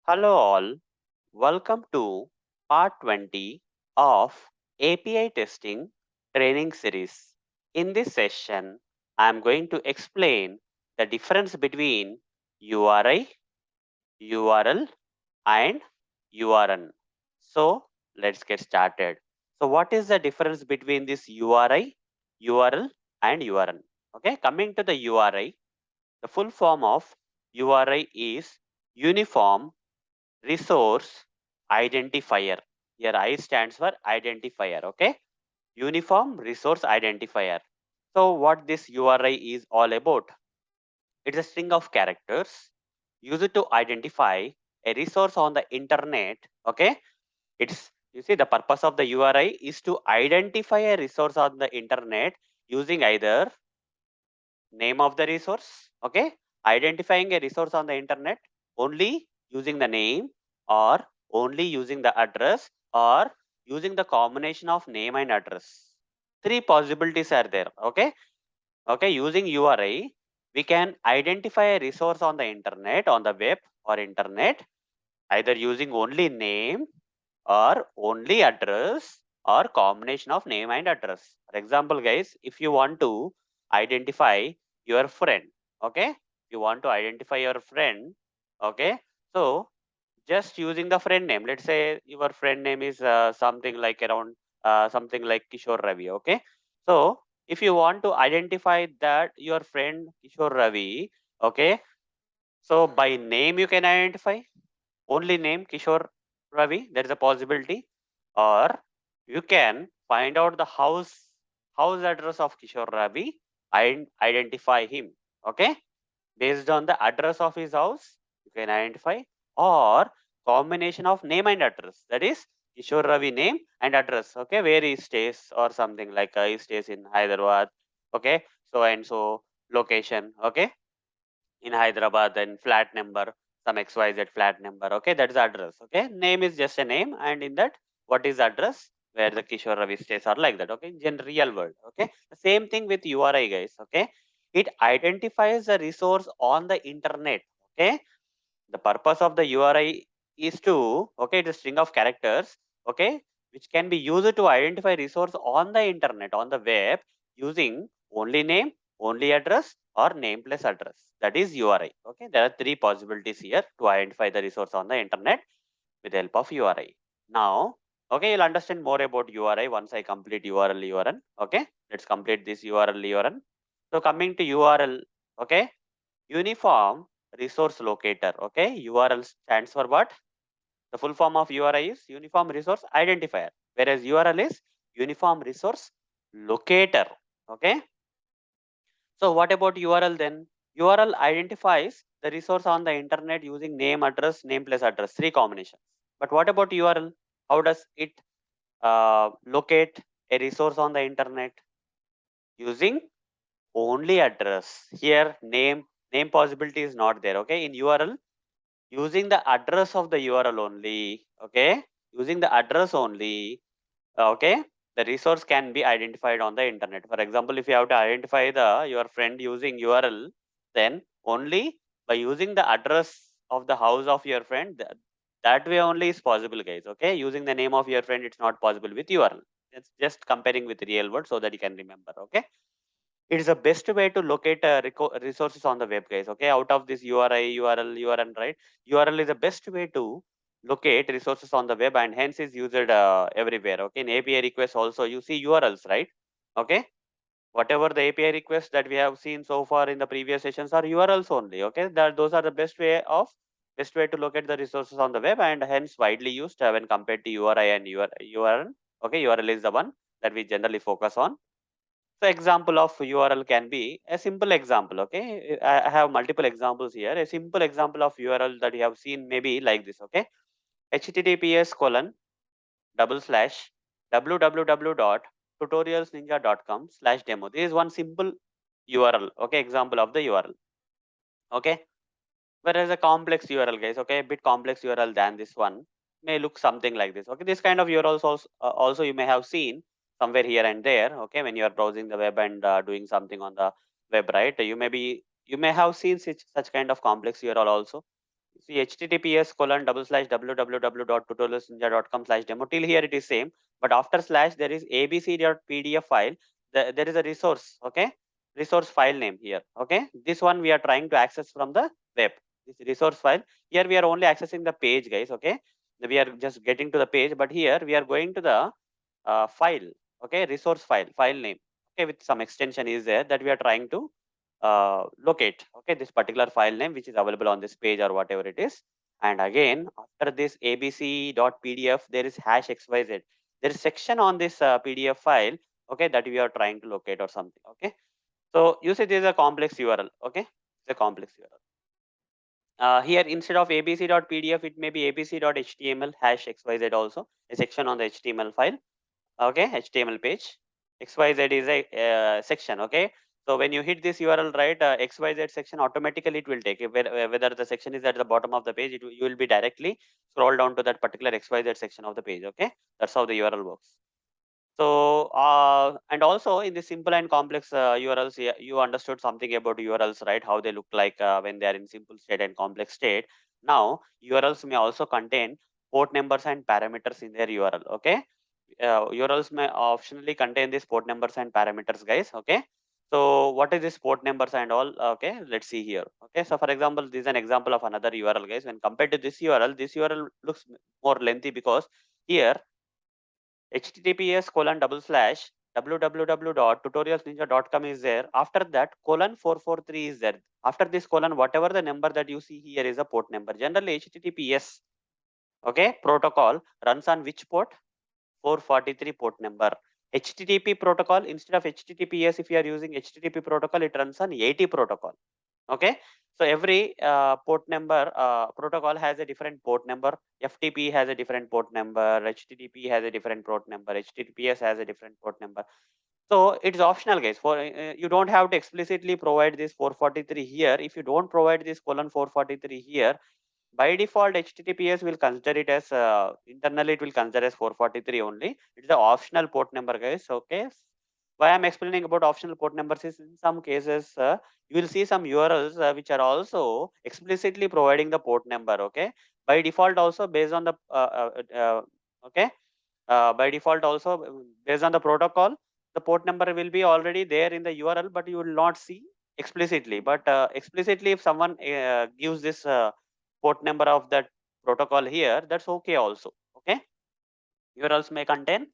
Hello all, welcome to part 20 of API testing training series. In this session, I am going to explain the difference between URI, URL and URN. So let's get started. So what is the difference between this URI, URL and URN? Okay, coming to the URI, the full form of URI is Uniform Resource Identifier. Here I stands for identifier. Okay. Uniform Resource Identifier. So what this URI is all about? It's a string of characters used to identify a resource on the internet. Okay. It's, you see, the purpose of the URI is to identify a resource on the internet using either name of the resource. Okay. Identifying a resource on the internet only using the name, or only using the address, or using the combination of name and address. Three possibilities are there. Okay. Okay. Using URI, we can identify a resource on the internet, on the web or internet, either using only name or only address or combination of name and address. For example, guys, if you want to identify your friend, okay, you want to identify your friend, okay, so just using the friend name, let's say your friend name is something like around something like Kishore Ravi, okay. So if you want to identify that your friend Kishore Ravi, okay, so by name you can identify, only name Kishore Ravi, there is a possibility, or you can find out the house address of Kishore Ravi and identify him. Okay, based on the address of his house, you can identify, or combination of name and address. That is Kishore Ravi name and address. Okay, where he stays or something like he stays in Hyderabad. Okay, so and so location. Okay, in Hyderabad, then flat number, some XYZ flat number. Okay, that is address. Okay, name is just a name, and in that, what is address where the Kishore Ravi stays or like that. Okay, in real world. Okay, the same thing with URI, guys. Okay, it identifies a resource on the internet. Okay, the purpose of the URI is to, okay, it's a string of characters, okay, which can be used to identify resource on the internet, on the web, using only name, only address, or name plus address. That is URI. Okay, there are three possibilities here to identify the resource on the internet with the help of URI. Now, okay, you'll understand more about URI once I complete URL, URN. Okay, let's complete this URL, URN. So coming to URL, okay, Uniform Resource Locator. Okay, URL stands for what? The full form of URI is Uniform Resource Identifier, whereas URL is Uniform Resource Locator. Okay, so what about URL then? URL identifies the resource on the internet using name, address, name plus address, three combinations. But what about URL? How does it locate a resource on the internet? Using only address. Here, name possibility is not there. Okay, in URL, using the address of the URL only, okay, using the address only, okay, the resource can be identified on the internet. For example, if you have to identify your friend using URL, then only by using the address of the house of your friend, that way only is possible, guys. Okay, using the name of your friend, it's not possible with URL. It's just comparing with real world so that you can remember. Okay, it is the best way to locate resources on the web, guys. Okay, out of this URI, URL, URN, right? URL is the best way to locate resources on the web, and hence is used everywhere. Okay, in API requests also you see URLs, right? Okay, whatever the API requests that we have seen so far in the previous sessions are URLs only. Okay, that those are the best way to locate the resources on the web, and hence widely used when compared to URI and URN. Okay, URL is the one that we generally focus on. So example of URL can be a simple example. Okay, I have multiple examples here. A simple example of URL that you have seen maybe like this. Okay, https colon double slash www.tutorialsninja.com/demo. This is one simple URL. Okay, example of the URL. Okay, whereas a complex URL, guys, okay, a bit complex URL than this one may look something like this. Okay, this kind of URLs also you may have seen somewhere here and there. Okay, when you are browsing the web and doing something on the web, right? You may have seen such kind of complex URL also. See https://www.tutorialsninja.com/demo. Till here it is same, but after slash there is abc.pdf file. There is a resource, okay, resource file name here, okay. This one we are trying to access from the web. This resource file, here we are only accessing the page, guys, okay. We are just getting to the page, but here we are going to the file, okay, resource file name, okay, with some extension is there that we are trying to locate, okay, this particular file name which is available on this page or whatever it is. And again, after this abc.pdf, there is hash xyz. There is section on this pdf file, okay, that we are trying to locate or something, okay. So you see, there is a complex url, okay, it's a complex url. Here instead of abc.pdf, it may be abc.html hash xyz also, a section on the html file, okay, html page. Xyz is a section, okay. So when you hit this url, right, xyz section, automatically it will take it, whether the section is at the bottom of the page, you will be directly scroll down to that particular xyz section of the page, okay. That's how the url works. So and also in the simple and complex urls, you understood something about urls, right, how they look like when they are in simple state and complex state. Now urls may also contain port numbers and parameters in their url, okay. URLs may optionally contain these port numbers and parameters, guys, okay. So what is this port numbers and all, okay, let's see here, okay. So for example, this is an example of another url, guys. When compared to this url looks more lengthy because here https://www.tutorialsninja.com is there. After that colon 443 is there. After this colon, whatever the number that you see here is a port number. Generally https, okay, protocol runs on which port? 443 port number. HTTP protocol, instead of HTTPS, if you are using HTTP protocol, it runs on 80 protocol. Okay. So every port number protocol has a different port number. FTP has a different port number. HTTP has a different port number. HTTPS has a different port number. So it's optional, guys. For you don't have to explicitly provide this 443 here. If you don't provide this colon 443 here, by default https will consider it as internally it will consider as 443 only. It's the optional port number, guys, okay. Why I'm explaining about optional port numbers is in some cases you will see some urls which are also explicitly providing the port number, okay. By default also based on the okay, by default also based on the protocol, the port number will be already there in the url, but you will not see explicitly. But explicitly if someone gives this port number of that protocol here, that's okay also, okay. URLs may contain,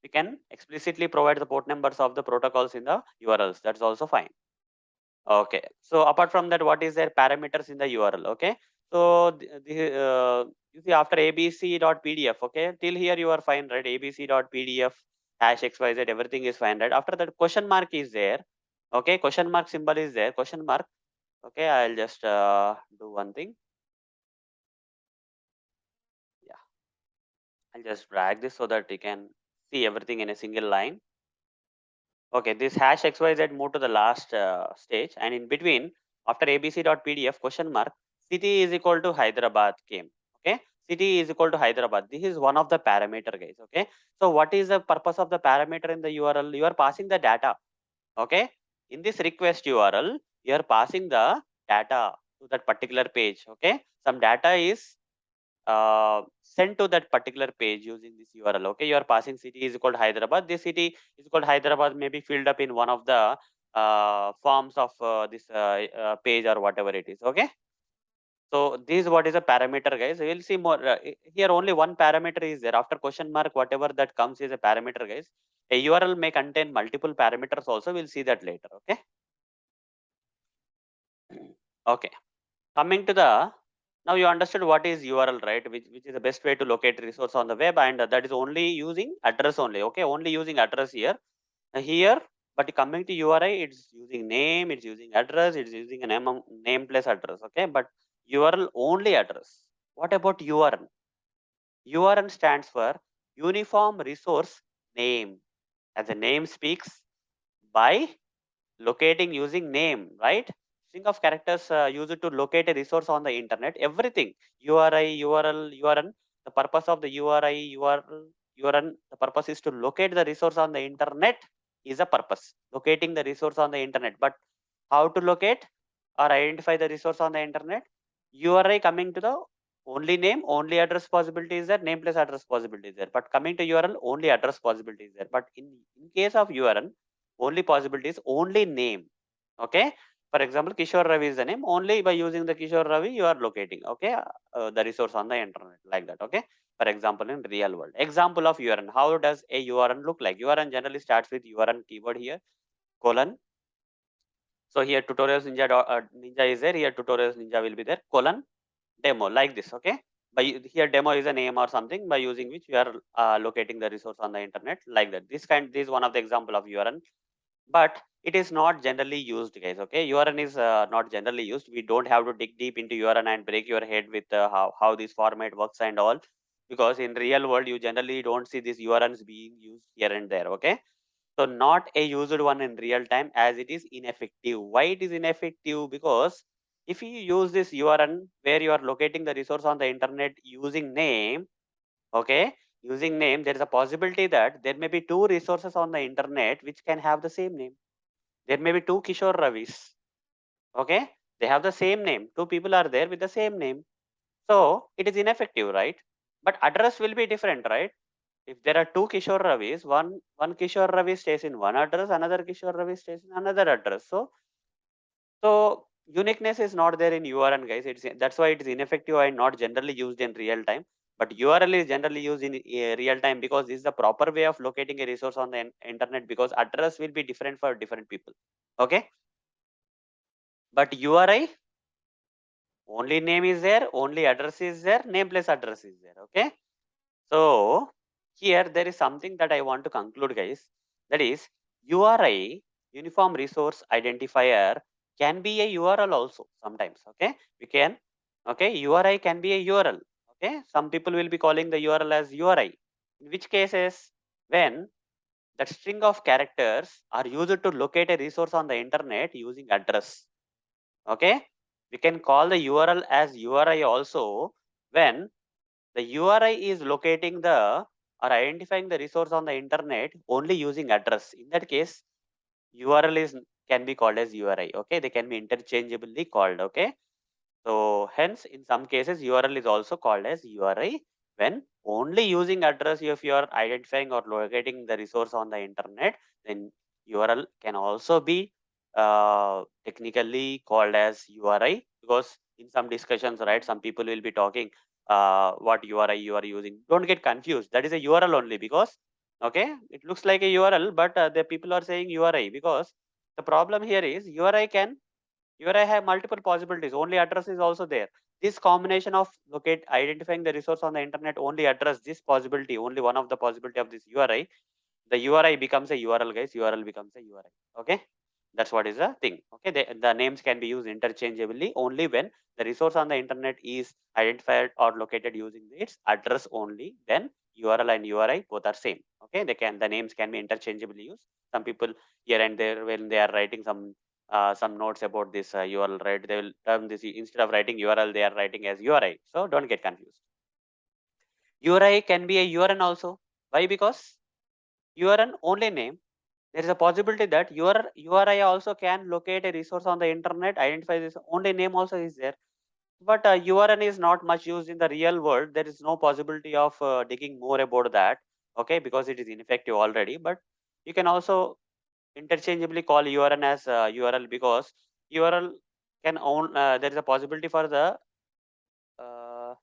we can explicitly provide the port numbers of the protocols in the URLs, that's also fine, okay. So apart from that, what is their parameters in the URL, okay. So you see after abc.pdf, okay, till here you are fine, right, abc.pdf hash xyz, everything is fine, right. After that question mark is there, okay, question mark symbol is there, question mark, okay. I'll just do one thing, yeah, I'll just drag this so that you can see everything in a single line. Okay, this hash xyz move to the last stage, and in between, after abc.pdf question mark, city is equal to Hyderabad came. Okay, city is equal to Hyderabad. This is one of the parameter, guys. Okay, so what is the purpose of the parameter in the URL? You are passing the data. Okay, in this request URL, you are passing the data to that particular page. Okay, some data is sent to that particular page using this URL. Okay, you are passing city is equal to Hyderabad. This city is equal to Hyderabad may be filled up in one of the forms of this page or whatever it is. Okay, so this is what is a parameter, guys. We will see more here. Only one parameter is there. After question mark, whatever that comes is a parameter, guys. A URL may contain multiple parameters also. We'll see that later. Okay. Okay. Coming to the, now you understood what is URL, right? Which is the best way to locate resource on the web, and that is only using address only. Okay, only using address here. Here, but coming to URI, it's using name, it's using address, it's using a name plus address. Okay, but URL only address. What about URN? URN stands for Uniform Resource Name. As the name speaks, by locating using name, right? String of characters used to locate a resource on the internet. Everything URI, URL, URN. The purpose of the URI, URL, URN. The purpose is to locate the resource on the internet. Is a purpose locating the resource on the internet. But how to locate or identify the resource on the internet? URI coming to the only name, only address possibility is there, name plus address possibility is there. But coming to URL, only address possibility is there. But in case of URN, only possibility is only name. Okay. For example, Kishore Ravi is the name. Only by using the Kishore Ravi, you are locating. Okay. The resource on the internet like that. Okay. For example, in real world. Example of URN. How does a URN look like? URN generally starts with URN keyword here, colon. So here tutorials ninja is there. Here tutorials ninja will be there, colon demo like this. Okay. By here demo is a name or something by using which you are locating the resource on the internet like that. This is one of the example of URN, but it is not generally used, guys. Okay. URN is not generally used. We don't have to dig deep into URN and break your head with how this format works and all, because in real world you generally don't see these URNs being used here and there. Okay. So not a used one in real time, as it is ineffective. Why it is ineffective? Because if you use this URN where you are locating the resource on the internet using name, okay, using name, there is a possibility that there may be two resources on the internet which can have the same name. There may be two Kishore Ravis. Okay, they have the same name. Two people are there with the same name. So it is ineffective, right? But address will be different, right? If there are two Kishore Ravis, one Kishore Ravi stays in one address, another Kishore Ravi stays in another address. So uniqueness is not there in URN, guys. That's why it is ineffective and not generally used in real time. But URL is generally used in real time because this is the proper way of locating a resource on the internet, because address will be different for different people. Okay. But URI, only name is there, only address is there, name plus address is there. Okay. So here there is something that I want to conclude, guys. That is URI, uniform resource identifier, can be a URL also sometimes. Okay, we can. Okay, URI can be a URL. Okay, some people will be calling the URL as URI. In which cases, when that string of characters are used to locate a resource on the internet using address. Okay, we can call the URL as URI also when the URI is locating the or identifying the resource on the internet only using address. In that case, URL is can be called as URI. Okay, they can be interchangeably called. Okay, so hence in some cases URL is also called as URI when only using address. If you are identifying or locating the resource on the internet, then URL can also be technically called as URI, because in some discussions, right, some people will be talking what URI you are using. Don't get confused. That is a URL only, because okay, it looks like a URL, but the people are saying URI because the problem here is URI have multiple possibilities. Only address is also there. This combination of identifying the resource on the internet only address this possibility, only one of the possibility of this URI. The URI becomes a URL, guys. URL becomes a URI. Okay, that's what is the thing. Okay, the names can be used interchangeably only when the resource on the internet is identified or located using its address only. Then URL and URI both are same. Okay, the names can be interchangeably used. Some people here and there, when they are writing some notes about this URL, right, they will term this, instead of writing URL, they are writing as URI. So don't get confused. URI can be a URN also. Why? Because URN only name. There is a possibility that your URI also can locate a resource on the internet, identify this only name also is there. But URN is not much used in the real world. There is no possibility of digging more about that. Okay, because it is ineffective already. But you can also interchangeably call URN as URL, because URL can own. There is a possibility for the uh,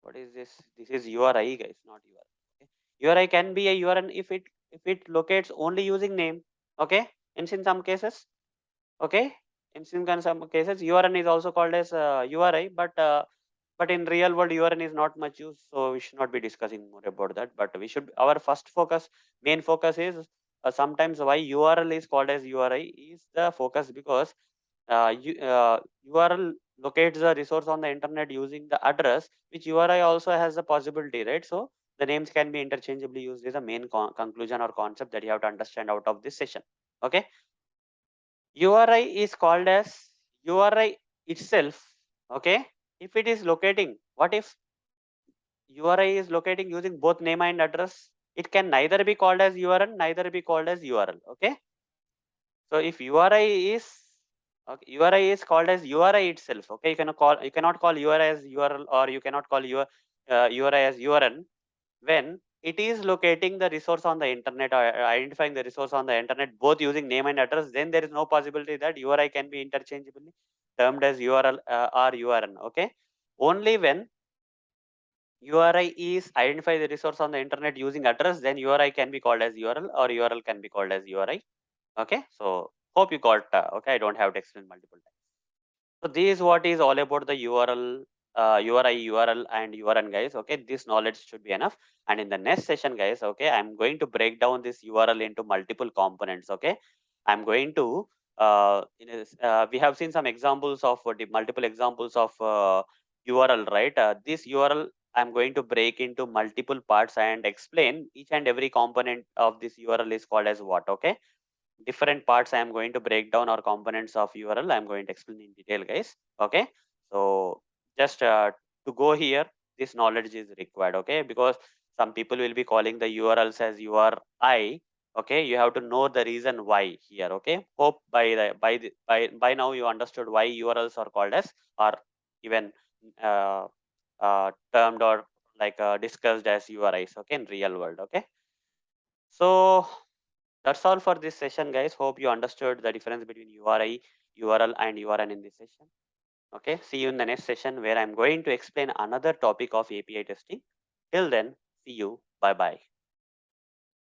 what is this? This is URI, guys, not URL. Okay. URI can be a URN if it locates only using name. Okay, and in some cases, okay, in some cases, URN is also called as URI, but in real world URN is not much used, so we should not be discussing more about that. But we should, our first focus, main focus is sometimes why URL is called as URI is the focus, because URL locates the resource on the internet using the address, which URI also has the possibility, right? So the names can be interchangeably used is the main conclusion or concept that you have to understand out of this session. Okay, URI is called as URI itself. Okay, if it is locating, what if URI is locating using both name and address? It can neither be called as URN, neither be called as URL. Okay, so if URI is Okay, URI is called as URI itself. Okay, you cannot call URI as URL, or you cannot call your URI as URN when it is locating the resource on the internet, or identifying the resource on the internet both using name and address. Then there is no possibility that URI can be interchangeably termed as URL or URN. Okay, only when URI is identify the resource on the internet using address, then URI can be called as URL, or URL can be called as URI. Okay, so hope you got. Okay, I don't have to explain multiple times. So this is what is all about the URL, URI, URL, and URN, guys. Okay, this knowledge should be enough. And in the next session, guys, okay, I'm going to break down this URL into multiple components. Okay, I'm going to we have seen some examples of the multiple examples of URL, right? This URL I'm going to break into multiple parts and explain each and every component of this URL is called as what. Okay, different parts I am going to break down, or components of URL I am going to explain in detail, guys. Okay, so just to go here, this knowledge is required. Okay, because some people will be calling the URLs as URI. Okay, you have to know the reason why here. Okay, hope by now you understood why URLs are called as, or even uh, termed, or like discussed as URIs. Okay, in real world. Okay, so that's all for this session, guys. Hope you understood the difference between URI, URL, and URN in this session. Okay, see you in the next session where I'm going to explain another topic of API testing. Till then, see you. Bye bye.